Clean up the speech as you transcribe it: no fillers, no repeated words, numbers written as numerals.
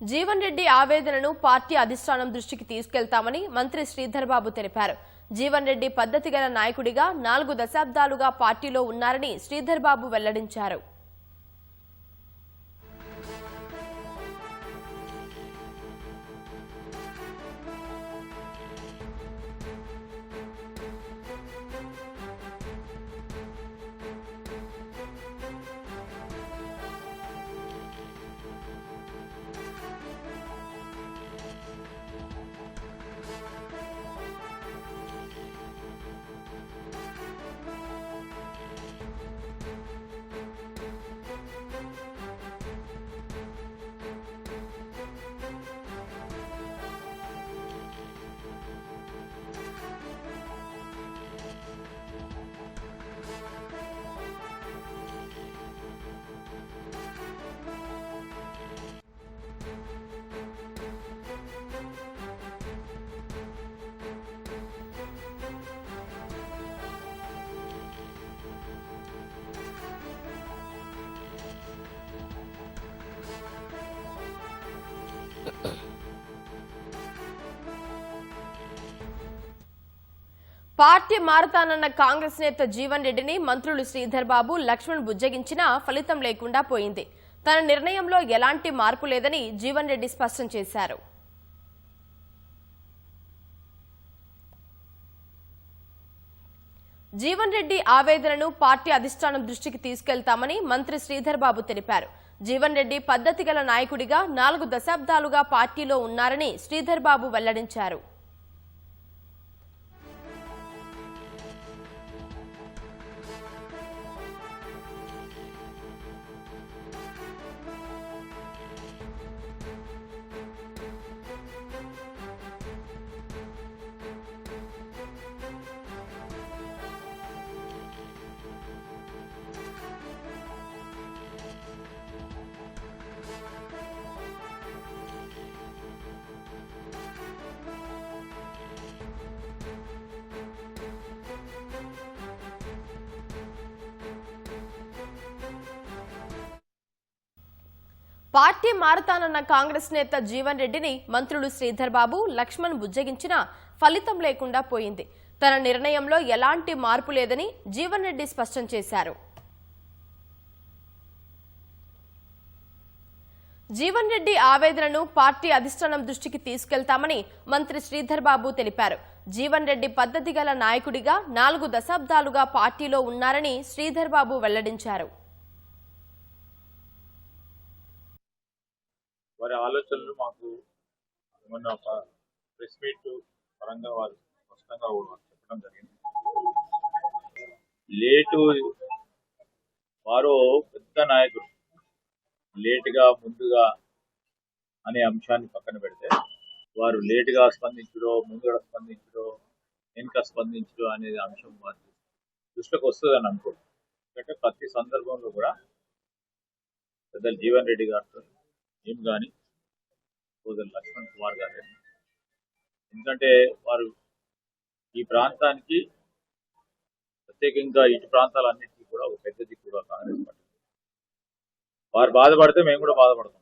జీవన్ రెడ్డి ఆవేదనను పార్టీ అధిష్టానం దృష్టికి తీసుకెళ్తామని మంత్రి శ్రీధర్ బాబు తెలిపారు. జీవన్ రెడ్డి పద్ధతి గల నాయకుడిగా 4 దశాబ్దాలుగా పార్టీలో ఉన్నారని శ్రీధర్ బాబు వెల్లడించారు. పార్టీ మారతానన్న కాంగ్రెస్ నేత జీవన్ రెడ్డిని మంత్రులు శ్రీధర్ బాబు, లక్ష్మణ్ బుజ్జగించినా ఫలితం లేకుండా పోయింది. తన నిర్ణయంలో ఎలాంటి మార్పు లేదని జీవన్ రెడ్డి స్పష్టం చేశారు. జీవన్ రెడ్డి ఆవేదనను పార్టీ అధిష్టానం దృష్టికి తీసుకెళ్తామని మంత్రి శ్రీధర్ బాబు తెలిపారు. జీవన్ రెడ్డి పద్ధతి గల నాయకుడిగా 4 దశాబ్దాలుగా పార్టీలో ఉన్నారని శ్రీధర్ బాబు వెల్లడించారు. పార్టీ మారతానన్న కాంగ్రెస్ నేత జీవన్ రెడ్డిని మంత్రులు శ్రీధర్ బాబు, లక్ష్మణ్ బుజ్జగించినా ఫలితం లేకుండా పోయింది. తన నిర్ణయంలో ఎలాంటి మార్పు లేదని జీవన్ రెడ్డి స్పష్టం చేశారు. జీవన్ రెడ్డి ఆవేదనను పార్టీ అధిష్టానం దృష్టికి తీసుకెళ్తామని మంత్రి శ్రీధర్ బాబు తెలిపారు. జీవన్ రెడ్డి పద్ధతి గల నాయకుడిగా 4 దశాబ్దాలుగా పార్టీలో ఉన్నారని శ్రీధర్ బాబు వెల్లడించారు. వారి ఆలోచనలు మాకు మొన్న ప్రెస్ మీట్ పరంగా వారు స్పష్టంగా చెప్పడం జరిగింది. లేటు వారు పెద్ద నాయకుడు లేటుగా ముందుగా అనే అంశాన్ని పక్కన పెడితే వారు లేటుగా స్పందించడో, ముందుగా స్పందించడో, వెనుక స్పందించడో అనేది అంశం వారి దృష్టికి వస్తుందని అనుకోండి. ఎందుకంటే ప్రతి సందర్భంలో కూడా పెద్దలు జీవన్ రెడ్డి గారితో ఏం కానీ సోదరు లక్ష్మణ్ కుమార్ గారు, ఎందుకంటే వారు ఈ ప్రాంతానికి ప్రత్యేకంగా ఇటు ప్రాంతాలన్నింటినీ కూడా ఒక పెద్ద దిక్కుగా కాంగ్రెస్ పార్టీ వారు బాధపడితే మేము కూడా బాధపడతాం.